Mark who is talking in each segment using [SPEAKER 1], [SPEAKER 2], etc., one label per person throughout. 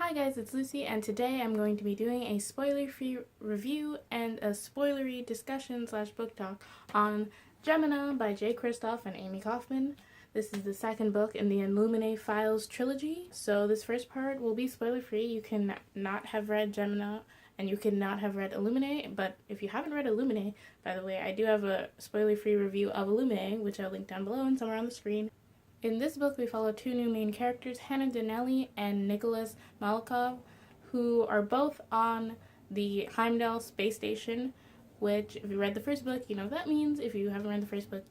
[SPEAKER 1] Hi guys, it's Lucy, and today I'm going to be doing a spoiler-free review and a spoilery discussion slash book talk on Gemina by Kristoff and Amie Kaufman. This is the second book in the Illuminae Files trilogy, so this first part will be spoiler-free. You can not have read Gemina and you cannot have read Illuminae, but if you haven't read Illuminae, by the way, I do have a spoiler-free review of Illuminae, which I'll link down below and somewhere on the screen. In this book, we follow two new main characters, Hannah Donnelly and Nicholas Malakov, who are both on the Heimdall space station, which, if you read the first book, you know what that means. If you haven't read the first book,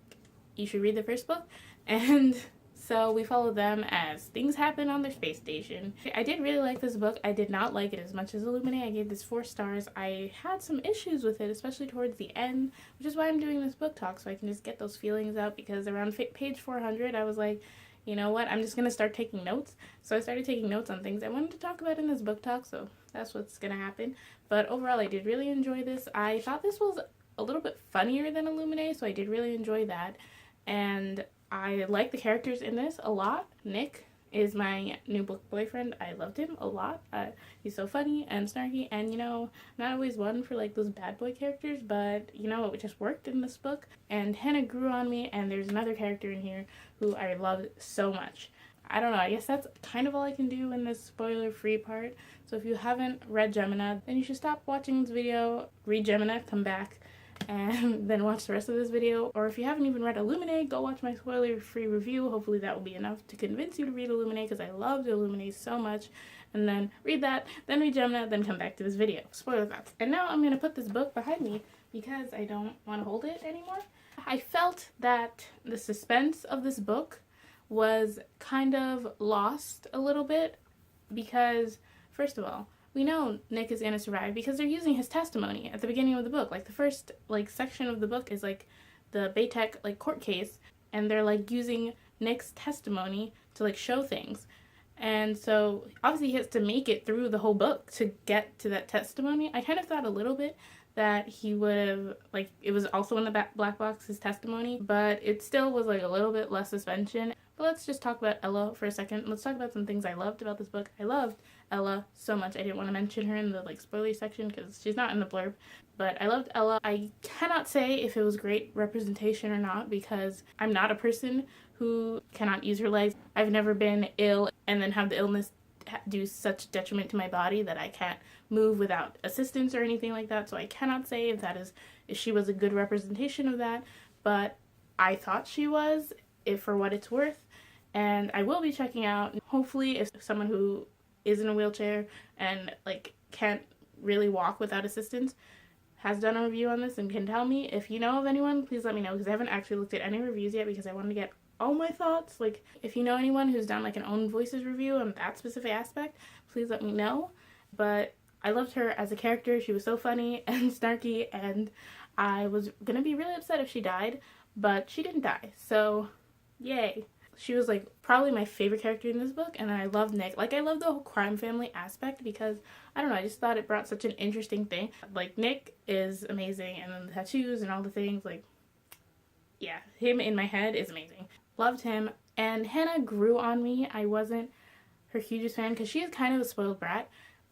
[SPEAKER 1] you should read the first book. And so we follow them as things happen on their space station. I did really like this book. I did not like it as much as Illuminae. I gave this 4 stars. I had some issues with it, especially towards the end, which is why I'm doing this book talk, so I can just get those feelings out, because around page 400, I was like, you know what, I'm just going to start taking notes. So I started taking notes on things I wanted to talk about in this book talk, so that's what's going to happen. But overall, I did really enjoy this. I thought this was a little bit funnier than Illuminae, so I did really enjoy that. And I like the characters in this a lot. Nick is my new book boyfriend. I loved him a lot. He's so funny and snarky, and you know, not always one for like those bad boy characters, but you know, it just worked in this book. And Hannah grew on me, and there's another character in here who I loved so much. I don't know, I guess that's kind of all I can do in this spoiler-free part. So if you haven't read Gemina, then you should stop watching this video, read Gemina, come back, and then watch the rest of this video. Or if you haven't even read Illuminae, go watch my spoiler-free review. Hopefully that will be enough to convince you to read Illuminae, because I loved Illuminae so much. And then read that, then read Gemina, then come back to this video. Spoiler thoughts. And now I'm going to put this book behind me because I don't want to hold it anymore. I felt that the suspense of this book was kind of lost a little bit because, first of all, we know Nick is gonna survive because they're using his testimony at the beginning of the book. Like, the first section of the book is like the Baytech court case, and they're using Nick's testimony to show things. And so obviously he has to make it through the whole book to get to that testimony. I kind of thought a little bit that he would have, it was also in the black box, his testimony, but it still was a little bit less suspension. But let's just talk about Ella for a second. Let's talk about some things I loved about this book. I loved Ella so much. I didn't want to mention her in the spoiler section because she's not in the blurb, but I loved Ella. I cannot say if it was great representation or not because I'm not a person who cannot use her legs. I've never been ill and then have the illness do such detriment to my body that I can't move without assistance or anything like that, so I cannot say if she was a good representation of that, but I thought she was, if for what it's worth. And I will be checking out, hopefully, if someone who is in a wheelchair and can't really walk without assistance has done a review on this and can tell me. If you know of anyone, please let me know, because I haven't actually looked at any reviews yet because I wanted to get all my thoughts. If you know anyone who's done an own voices review on that specific aspect, please let me know. But I loved her as a character. She was so funny and snarky, and I was gonna be really upset if she died, but she didn't die, so yay. She was probably my favorite character in this book, and I loved Nick. I love the whole crime family aspect because, I don't know, I just thought it brought such an interesting thing. Nick is amazing, and then the tattoos and all the things, yeah, him in my head is amazing. Loved him. And Hannah grew on me. I wasn't her hugest fan because she is kind of a spoiled brat,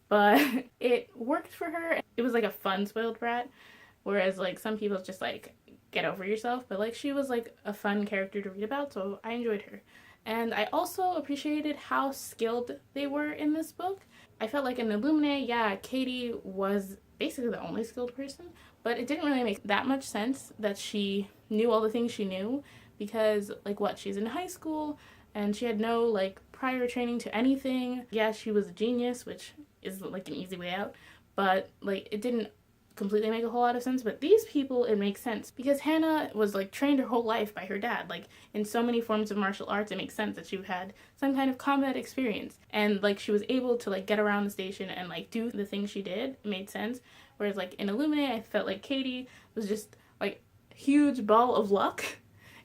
[SPEAKER 1] but it worked for her. It was a fun spoiled brat, whereas some people just get over yourself, but she was a fun character to read about, so I enjoyed her. And I also appreciated how skilled they were in this book. I felt in Illuminae, yeah, Katie was basically the only skilled person, but it didn't really make that much sense that she knew all the things she knew because, she's in high school and she had no, prior training to anything. Yeah, she was a genius, which is, an easy way out, but, it didn't completely make a whole lot of sense. But these people, it makes sense because Hannah was trained her whole life by her dad, in so many forms of martial arts. It makes sense that she had some kind of combat experience, and she was able to get around the station and do the things she did. It made sense. Whereas in Illuminae, I felt Katie was just huge ball of luck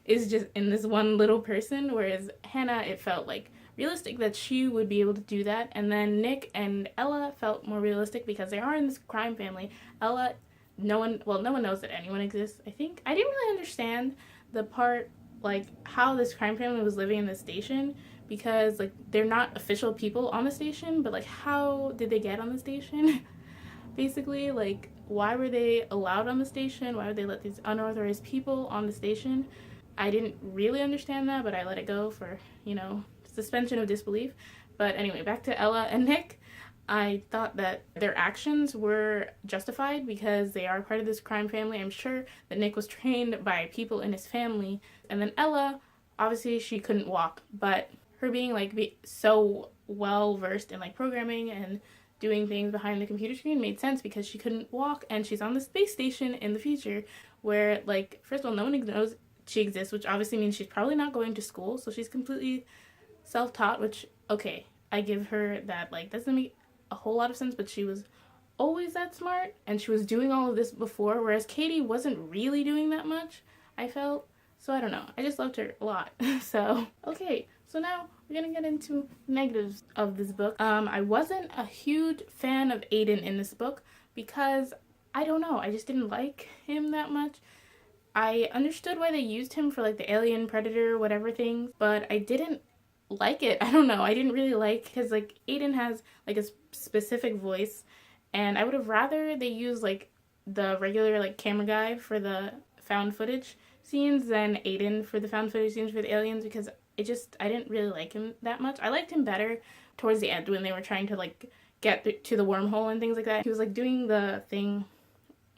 [SPEAKER 1] is just in this one little person, whereas Hannah, it felt realistic that she would be able to do that. And then Nick and Ella felt more realistic because they are in this crime family. Ella, no one knows that anyone exists, I think. I didn't really understand the part how this crime family was living in the station, because like they're not official people on the station, but like how did they get on the station? Basically, like why were they allowed on the station? Why would they let these unauthorized people on the station? I didn't really understand that, but I let it go for, you know, suspension of disbelief. But anyway, back to Ella and Nick. I thought that their actions were justified because they are part of this crime family. I'm sure that Nick was trained by people in his family. And then Ella, obviously she couldn't walk, but her being like so well versed in like programming and doing things behind the computer screen made sense because she couldn't walk and she's on the space station in the future where, like, first of all, no one knows she exists, which obviously means she's probably not going to school, so she's completely self-taught, which, okay, I give her that. Like, doesn't make a whole lot of sense, but she was always that smart and she was doing all of this before, whereas Katie wasn't really doing that much, I felt. So I don't know, I just loved her a lot. So okay, so now we're gonna get into negatives of this book. I wasn't a huge fan of Aiden in this book because I don't know, I just didn't like him that much. I understood why they used him for like the alien predator whatever things, but I didn't like it. I don't know, I didn't really like, because like Aiden has like a specific voice and I would have rather they use like the regular like camera guy for the found footage scenes than Aiden for the found footage scenes for the aliens, because I didn't really like him that much. I liked him better towards the end when they were trying to like get to the wormhole and things like that. He was like doing the thing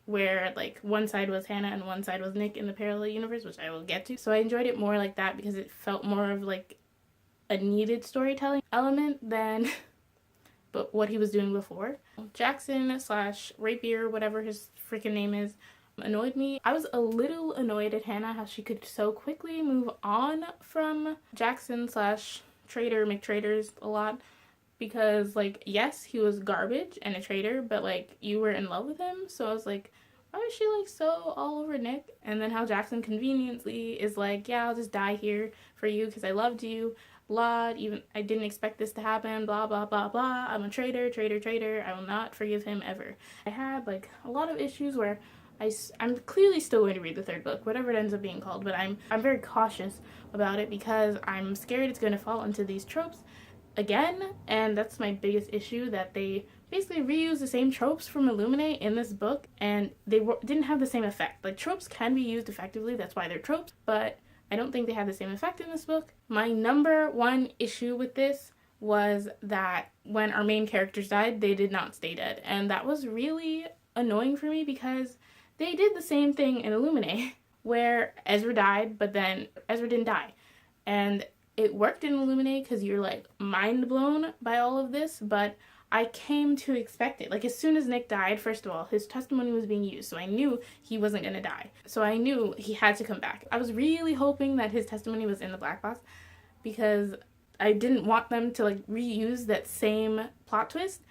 [SPEAKER 1] where like one side was Hannah and one side was Nick in the parallel universe, which I will get to. So I enjoyed it more like that because it felt more of like a needed storytelling element than but what he was doing before. Jackson slash Rapier, whatever his freaking name is, annoyed me. I was a little annoyed at Hannah how she could so quickly move on from Jackson slash Trader McTraders a lot, because like yes, he was garbage and a traitor, but like you were in love with him, so I was like, why is she like so all over Nick? And then how Jackson conveniently is like, yeah, I'll just die here for you because I loved you, blah, even I didn't expect this to happen, blah blah blah blah, I'm a traitor, I will not forgive him ever. I had like a lot of issues where I'm clearly still going to read the third book, whatever it ends up being called, but I'm very cautious about it because I'm scared it's going to fall into these tropes again, and that's my biggest issue, that they basically reuse the same tropes from Illuminate in this book, and they didn't have the same effect. Like, tropes can be used effectively, that's why they're tropes, but I don't think they have the same effect in this book. My number one issue with this was that when our main characters died, they did not stay dead, and that was really annoying for me because they did the same thing in Illuminate, where Ezra died, but then Ezra didn't die. And it worked in Illuminate because you're like mind blown by all of this, but I came to expect it. Like, as soon as Nick died, first of all, his testimony was being used, so I knew he wasn't going to die. So I knew he had to come back. I was really hoping that his testimony was in the black box because I didn't want them to like reuse that same plot twist.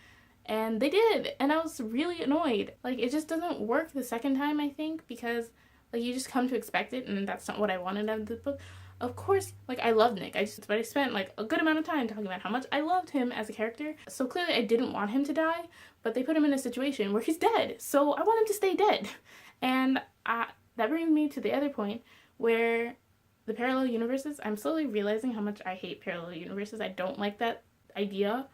[SPEAKER 1] And they did, and I was really annoyed. Like, it just doesn't work the second time, I think, because like you just come to expect it, and that's not what I wanted out of the book. Of course, like, I love Nick, but I spent like a good amount of time talking about how much I loved him as a character. So clearly I didn't want him to die, but they put him in a situation where he's dead, so I want him to stay dead. And that brings me to the other point where the parallel universes, I'm slowly realizing how much I hate parallel universes. I don't like that idea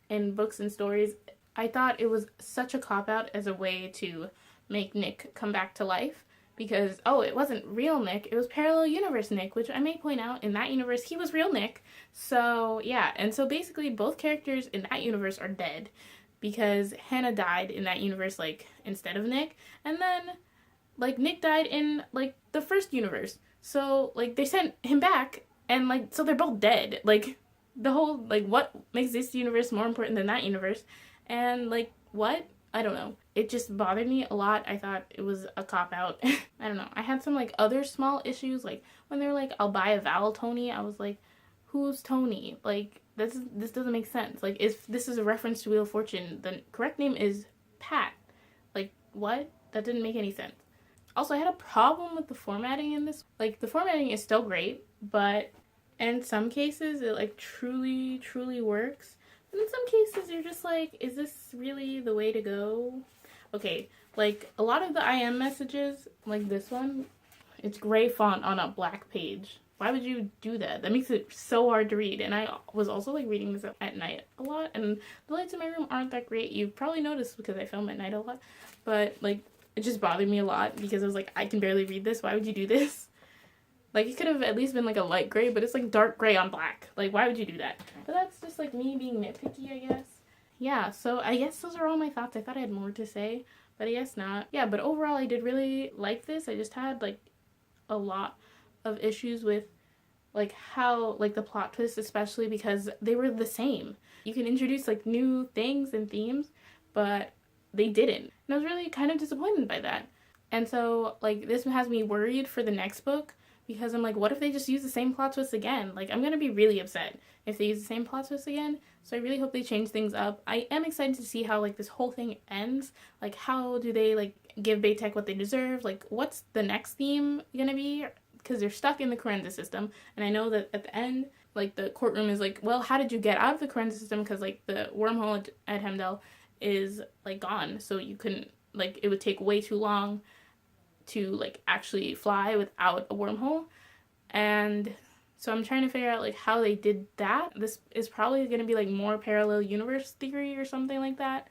[SPEAKER 1] in books and stories. I thought it was such a cop-out as a way to make Nick come back to life because, oh, it wasn't real Nick, it was parallel universe Nick, which I may point out, in that universe, he was real Nick. So, yeah, and so basically both characters in that universe are dead because Hannah died in that universe, like, instead of Nick, and then, like, Nick died in, like, the first universe. So, like, they sent him back, and, like, so they're both dead. Like, the whole, like, what makes this universe more important than that universe? And, like, what? I don't know. It just bothered me a lot. I thought it was a cop-out. I don't know. I had some, like, other small issues, like, when they were like, I'll buy a Val Tony, I was like, who's Tony? Like, this doesn't make sense. Like, if this is a reference to Wheel of Fortune, the correct name is Pat. Like, what? That didn't make any sense. Also, I had a problem with the formatting in this. Like, the formatting is still great, but in some cases, it, like, truly, truly works. And in some cases, you're just like, is this really the way to go? Okay, like, a lot of the IM messages, like this one, it's gray font on a black page. why would you do that? That makes it so hard to read. And I was also like reading this at night a lot, and the lights in my room aren't that great. You've probably noticed because I film at night a lot, but like it just bothered me a lot because I was like, I can barely read this. Why would you do this? Like, it could have at least been like a light gray, but it's like dark gray on black. Like, why would you do that? But that's just like me being nitpicky, I guess. Yeah, so I guess those are all my thoughts. I thought I had more to say, but I guess not. Yeah, but overall I did really like this. I just had like a lot of issues with like how, like the plot twists, especially because they were the same. You can introduce like new things and themes, but they didn't. And I was really kind of disappointed by that. And so like this has me worried for the next book, because I'm like, what if they just use the same plot twist again? Like, I'm gonna be really upset if they use the same plot twist again. So I really hope they change things up. I am excited to see how like this whole thing ends. Like, how do they like give Baytek what they deserve? Like, what's the next theme gonna be? Because they're stuck in the Korenza system, and I know that at the end, like the courtroom is like, well, how did you get out of the Korenza system? Because like the wormhole at Hemdell is like gone, so you couldn't, like, it would take way too long to like actually fly without a wormhole. And so I'm trying to figure out like how they did that. This is probably going to be like more parallel universe theory or something like that,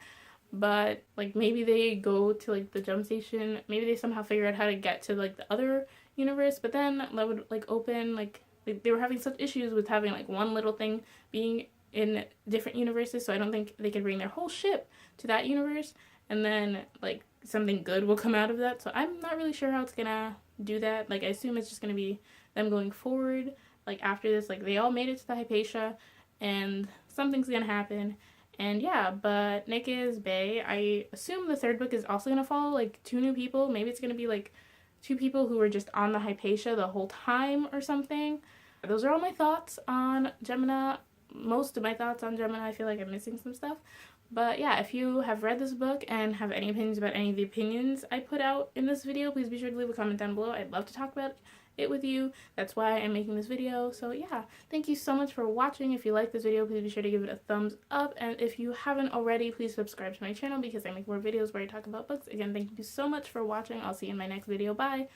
[SPEAKER 1] but like maybe they go to like the jump station, maybe they somehow figure out how to get to like the other universe, but then that would like open like they were having such issues with having like one little thing being in different universes, so I don't think they could bring their whole ship to that universe and then like something good will come out of that. So I'm not really sure how it's gonna do that. Like, I assume it's just gonna be them going forward, like after this, like they all made it to the Hypatia and something's gonna happen. And yeah, but Nick is Bay. I assume the third book is also gonna follow like 2 new people. Maybe it's gonna be like 2 people who were just on the Hypatia the whole time or something. Those are all my thoughts on Gemina. Most of my thoughts on Gemina. I feel like I'm missing some stuff. But yeah, if you have read this book and have any opinions about any of the opinions I put out in this video, please be sure to leave a comment down below. I'd love to talk about it with you. That's why I'm making this video. So yeah, thank you so much for watching. If you like this video, please be sure to give it a thumbs up. And if you haven't already, please subscribe to my channel because I make more videos where I talk about books. Again, thank you so much for watching. I'll see you in my next video. Bye!